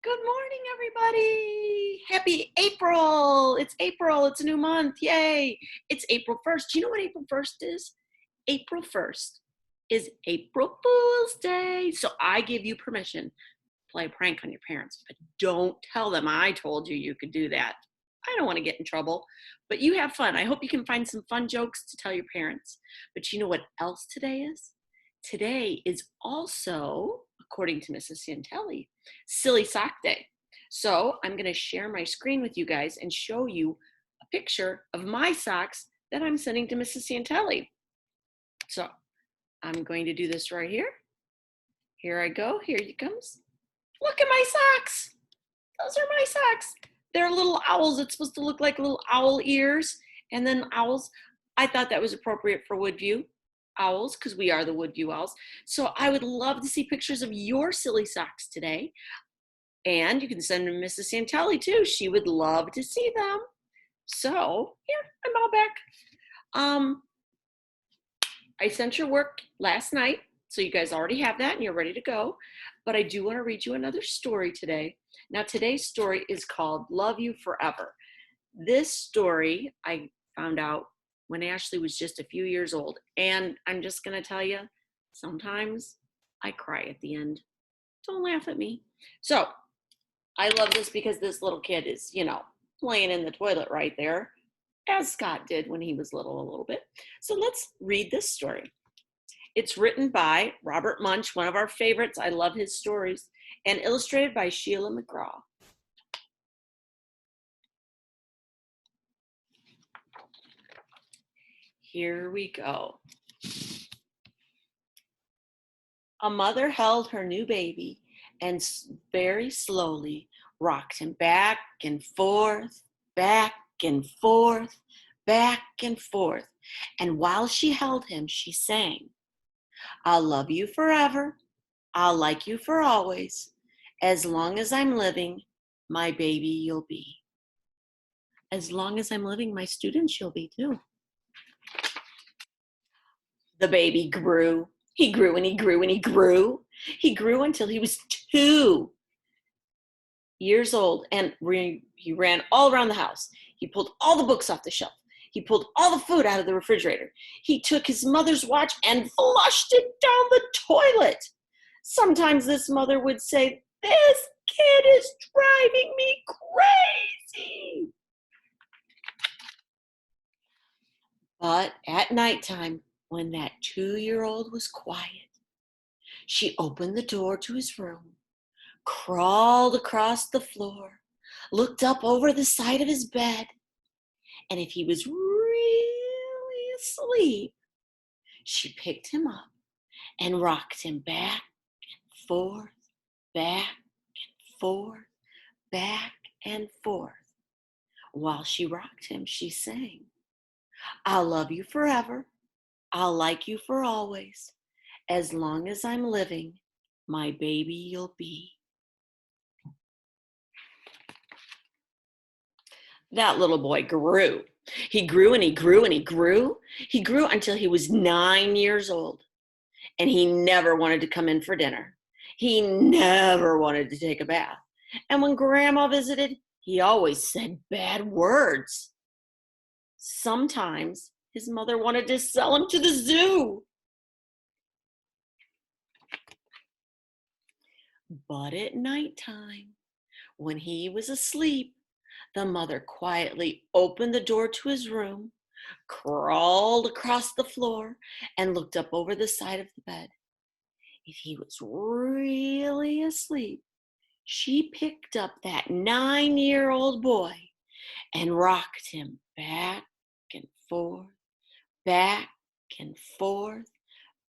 Good morning, everybody. Happy April. It's April. It's a new month. Yay. It's April 1st. Do you know what April 1st is? April 1st is April Fool's Day. So I give you permission to play a prank on your parents, but don't tell them I told you you could do that. I don't want to get in trouble, but you have fun. I hope you can find some fun jokes to tell your parents. But you know what else today is? Today is also, according to Mrs. Santelli, Silly Sock Day. So I'm going to share my screen with you guys and show you a picture of my socks that I'm sending to Mrs. Santelli. So I'm going to do this right here. Here I go. Here it comes. Look at my socks. Those are my socks. They're little owls. It's supposed to look like little owl ears and then owls. I thought that was appropriate for Woodview owls because we are the Woodview owls. So I would love to see pictures of your silly socks today. And you can send them to Mrs. Santelli too. She would love to see them. So here, I'm all back. I sent your work last night, so you guys already have that and you're ready to go. But I do want to read you another story today. Now today's story is called Love You Forever. This story I found out when Ashley was just a few years old. And I'm just going to tell you, sometimes I cry at the end. Don't laugh at me. So I love this because this little kid is, playing in the toilet right there, as Scott did when he was little a little bit. So let's read this story. It's written by Robert Munch, one of our favorites. I love his stories, and illustrated by Sheila McGraw. Here we go. A mother held her new baby and very slowly rocked him back and forth, back and forth, back and forth. And while she held him, she sang, "I'll love you forever. I'll like you for always. As long as I'm living, my baby you'll be." As long as I'm living, my students you'll be too. The baby grew. He grew and he grew and he grew. He grew until he was 2 years old, and he ran all around the house. He pulled all the books off the shelf. He pulled all the food out of the refrigerator. He took his mother's watch and flushed it down the toilet. Sometimes this mother would say, "This kid is driving me crazy." But at nighttime, when that 2-year-old was quiet, she opened the door to his room, crawled across the floor, looked up over the side of his bed, and if he was really asleep, she picked him up and rocked him back and forth, back and forth, back and forth. While she rocked him, she sang, "I'll love you forever. I'll like you for always. As long as I'm living, my baby you'll be." That little boy grew. He grew and he grew and he grew. He grew until he was 9 years old. And he never wanted to come in for dinner. He never wanted to take a bath. And when Grandma visited, he always said bad words. Sometimes his mother wanted to sell him to the zoo. But at nighttime, when he was asleep, the mother quietly opened the door to his room, crawled across the floor, and looked up over the side of the bed. If he was really asleep, she picked up that 9-year-old boy and rocked him back and forth, back and forth,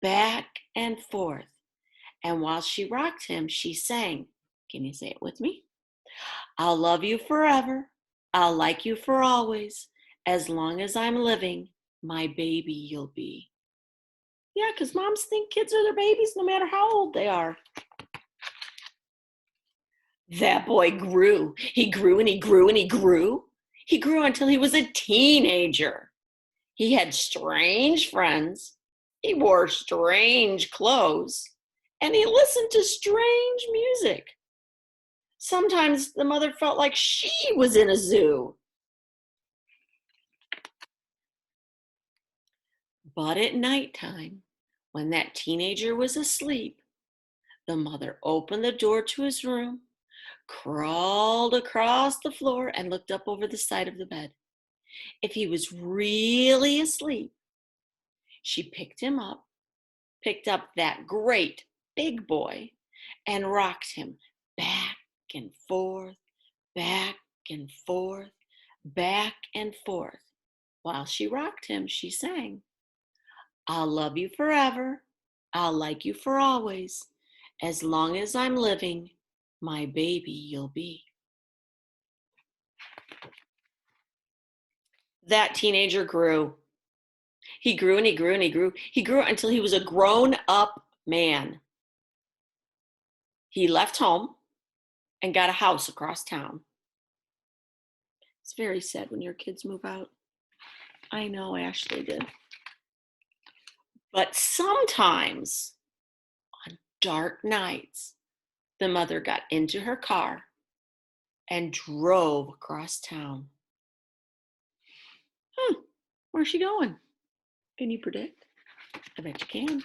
back and forth. And while she rocked him, she sang, can you say it with me? "I'll love you forever. I'll like you for always. As long as I'm living, my baby you'll be." Yeah, because moms think kids are their babies no matter how old they are. That boy grew. He grew and he grew and he grew. He grew until he was a teenager. He had strange friends. He wore strange clothes. And he listened to strange music. Sometimes the mother felt like she was in a zoo. But at nighttime, when that teenager was asleep, the mother opened the door to his room, crawled across the floor, and looked up over the side of the bed. If he was really asleep, she picked up that great big boy, and rocked him back and forth, back and forth, back and forth. While she rocked him, she sang, I'll love you forever. I'll like you for always. As long as I'm living, my baby you'll be. That teenager grew. He grew and he grew and he grew. He grew until he was a grown up man. He left home and got a house across town. It's very sad when your kids move out. I know Ashley did. But sometimes on dark nights, the mother got into her car and drove across town. Where's she going? Can you predict? I bet you can.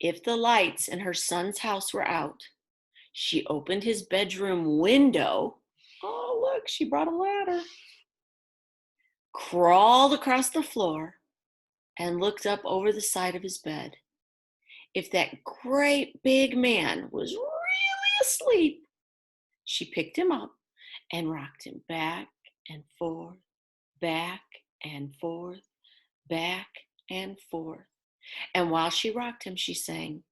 If the lights in her son's house were out, she opened his bedroom window. Oh, look, she brought a ladder. Crawled across the floor and looked up over the side of his bed. If that great big man was really asleep, she picked him up and rocked him back and forth, back and forth, back and forth. And while she rocked him, she sang,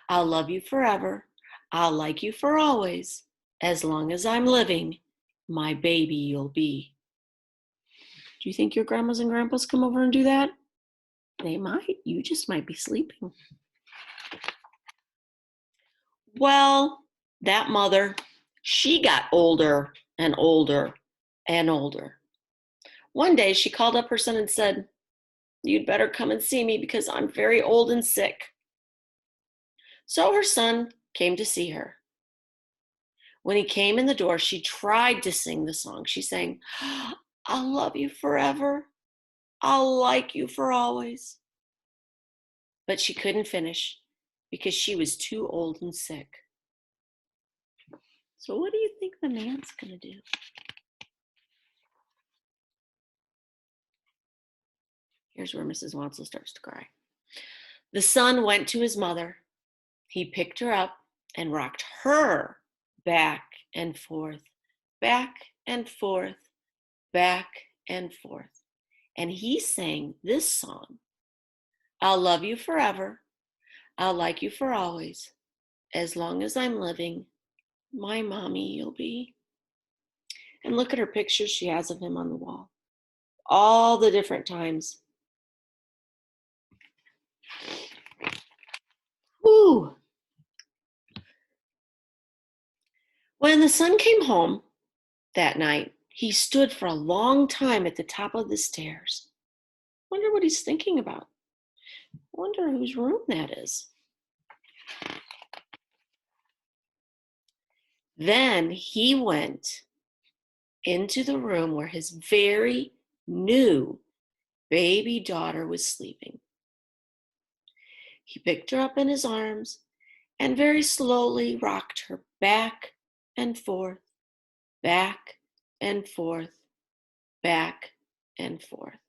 I'll love you forever. I'll like you for always. As long as I'm living, my baby you'll be. Do you think your grandmas and grandpas come over and do that? They might. You just might be sleeping. Well, that mother, she got older and older and older. One day she called up her son and said, you'd better come and see me because I'm very old and sick. So her son came to see her. When he came in the door, she tried to sing the song. She sang, I'll love you forever. I'll like you for always. But she couldn't finish because she was too old and sick. So what do you think the man's going to do? Here's where Mrs. Wansel starts to cry. The son went to his mother. He picked her up and rocked her back and forth, back and forth, back and forth. And he sang this song, I'll love you forever. I'll like you for always. As long as I'm living, my mommy you'll be. And look at her pictures she has of him on the wall. All the different times. Woo! When the son came home that night, he stood for a long time at the top of the stairs. Wonder what he's thinking about. Wonder whose room that is. Then he went into the room where his very new baby daughter was sleeping. He picked her up in his arms and very slowly rocked her back and forth, back and forth, back and forth.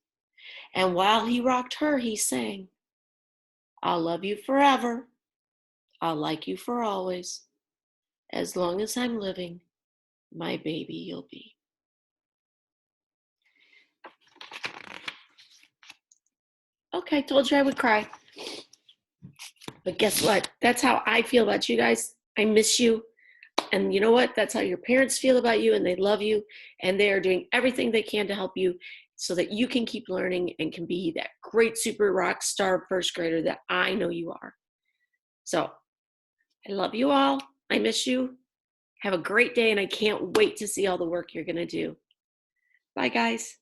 And while he rocked her, he sang, I'll love you forever. I'll like you for always. As long as I'm living, my baby you'll be. Okay, told you I would cry. But guess what? That's how I feel about you guys. I miss you. And you know what? That's how your parents feel about you, and they love you, and they are doing everything they can to help you so that you can keep learning and can be that great super rock star first grader that I know you are. So I love you all. I miss you. Have a great day, and I can't wait to see all the work you're going to do. Bye, guys.